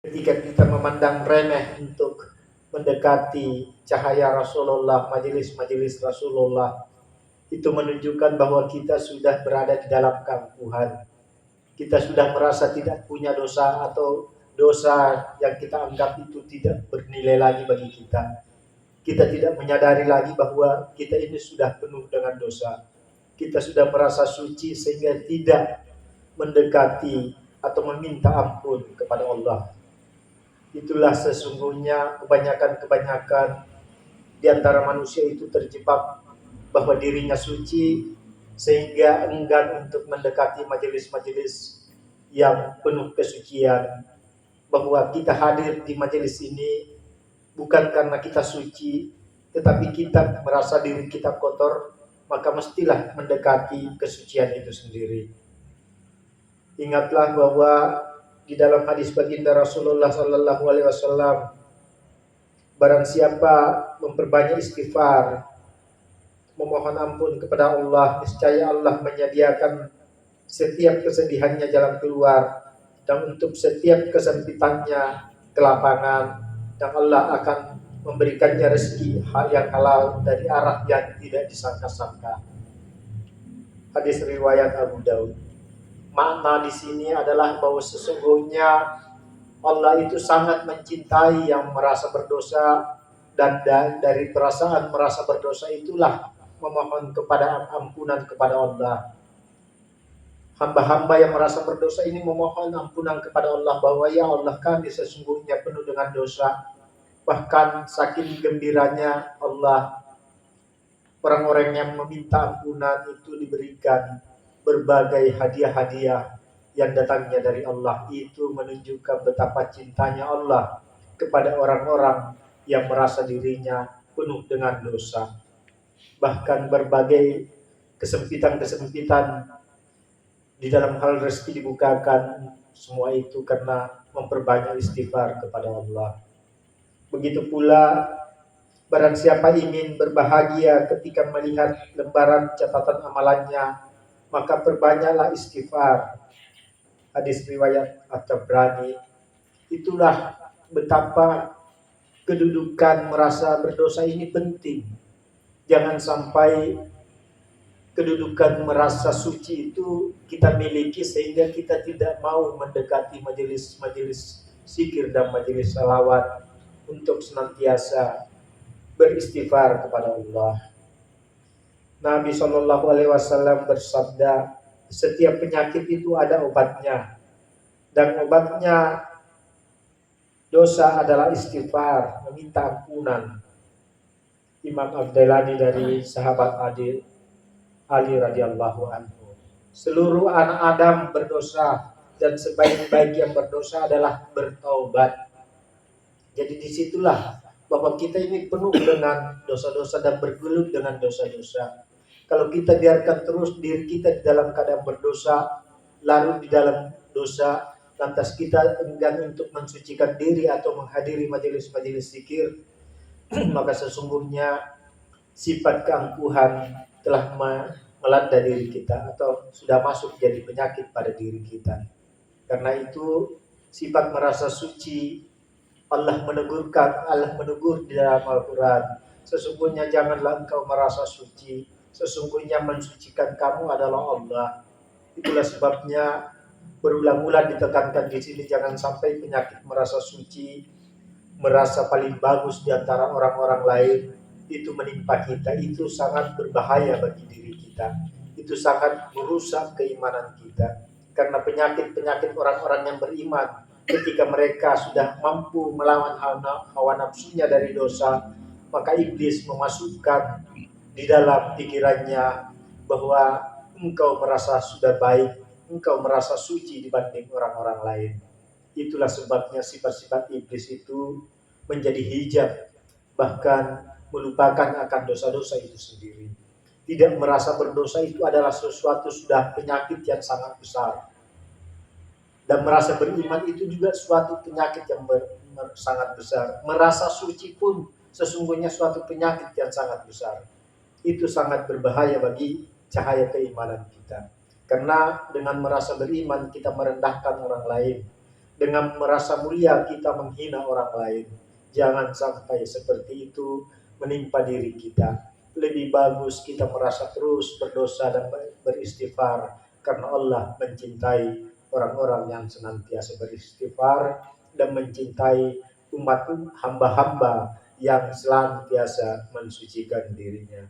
Ketika kita memandang remeh untuk mendekati cahaya Rasulullah, majelis-majelis Rasulullah, itu menunjukkan bahwa kita sudah berada di dalam keangkuhan. Kita sudah merasa tidak punya dosa, atau dosa yang kita anggap itu tidak bernilai lagi bagi kita. Kita tidak menyadari lagi bahwa kita ini sudah penuh dengan dosa. Kita sudah merasa suci sehingga tidak mendekati atau meminta ampun kepada Allah. Itulah sesungguhnya kebanyakan di antara manusia itu terjebak bahwa dirinya suci sehingga enggan untuk mendekati majelis-majelis yang penuh kesucian. Bahwa kita hadir di majelis ini bukan karena kita suci, tetapi kita merasa diri kita kotor, maka mestilah mendekati kesucian itu sendiri. Ingatlah bahwa di dalam hadis baginda Rasulullah Sallallahu Alaihi Wasallam, barang siapa memperbanyak istighfar, memohon ampun kepada Allah, niscaya Allah menyediakan setiap kesedihannya jalan keluar, dan untuk setiap kesempitannya kelapangan, dan Allah akan memberikannya rezeki yang halal dari arah yang tidak disangka-sangka. Hadis riwayat Abu Daud. Makna di sini adalah bahwa sesungguhnya Allah itu sangat mencintai yang merasa berdosa, dan dari perasaan merasa berdosa itulah memohon kepada ampunan kepada Allah. Hamba-hamba yang merasa berdosa ini memohon ampunan kepada Allah bahwa ya Allah, kami sesungguhnya penuh dengan dosa. Bahkan saking gembiranya Allah, orang-orang yang meminta ampunan itu diberikan berbagai hadiah-hadiah yang datangnya dari Allah. Itu menunjukkan betapa cintanya Allah kepada orang-orang yang merasa dirinya penuh dengan dosa. Bahkan berbagai kesempitan-kesempitan di dalam hal rezeki dibukakan, semua itu karena memperbanyak istighfar kepada Allah. Begitu pula barang siapa ingin berbahagia ketika melihat lembaran catatan amalannya, maka perbanyaklah istighfar. Hadis riwayat At-Tabrani. Itulah betapa kedudukan merasa berdosa ini penting. Jangan sampai kedudukan merasa suci itu kita miliki sehingga kita tidak mau mendekati majelis-majelis zikir dan majelis salawat untuk senantiasa beristighfar kepada Allah. Nabi Shallallahu Alaihi Wasallam bersabda, setiap penyakit itu ada obatnya, dan obatnya dosa adalah istighfar, meminta ampunan. Imam Abdelani dari sahabat Ali radhiyallahu anhu. Seluruh anak Adam berdosa, dan sebaik-baik yang berdosa adalah bertaubat. Jadi disitulah bahwa kita ini penuh dengan dosa-dosa dan bergelut dengan dosa-dosa. Kalau kita biarkan terus diri kita di dalam keadaan berdosa, larut di dalam dosa, lantas kita enggan untuk mensucikan diri atau menghadiri majelis-majelis zikir, maka sesungguhnya sifat keangkuhan telah melanda diri kita atau sudah masuk jadi penyakit pada diri kita. Karena itu sifat merasa suci Allah menegur di dalam Al-Quran. Sesungguhnya janganlah engkau merasa suci, sesungguhnya mensucikan kamu adalah Allah. Itulah sebabnya berulang-ulang ditekankan di sini, jangan sampai penyakit merasa suci, merasa paling bagus di antara orang-orang lain itu menimpa kita. Itu sangat berbahaya bagi diri kita. Itu sangat merusak keimanan kita. Karena penyakit-penyakit orang-orang yang beriman, ketika mereka sudah mampu melawan hawa nafsunya dari dosa, maka iblis memasukkan di dalam pikirannya bahwa engkau merasa sudah baik, engkau merasa suci dibanding orang-orang lain. Itulah sebabnya sifat-sifat iblis itu menjadi hijab, bahkan melupakan akan dosa-dosa itu sendiri. Tidak merasa berdosa itu adalah sesuatu sudah penyakit yang sangat besar. Dan merasa beriman itu juga suatu penyakit yang sangat besar. Merasa suci pun sesungguhnya suatu penyakit yang sangat besar. Itu sangat berbahaya bagi cahaya keimanan kita. Karena dengan merasa beriman kita merendahkan orang lain. dengan merasa mulia kita menghina orang lain. Jangan sampai seperti itu menimpa diri kita. Lebih bagus kita merasa terus berdosa dan beristighfar, karena Allah mencintai orang-orang yang senantiasa beristighfar dan mencintai umat hamba-hamba yang senantiasa mensucikan dirinya.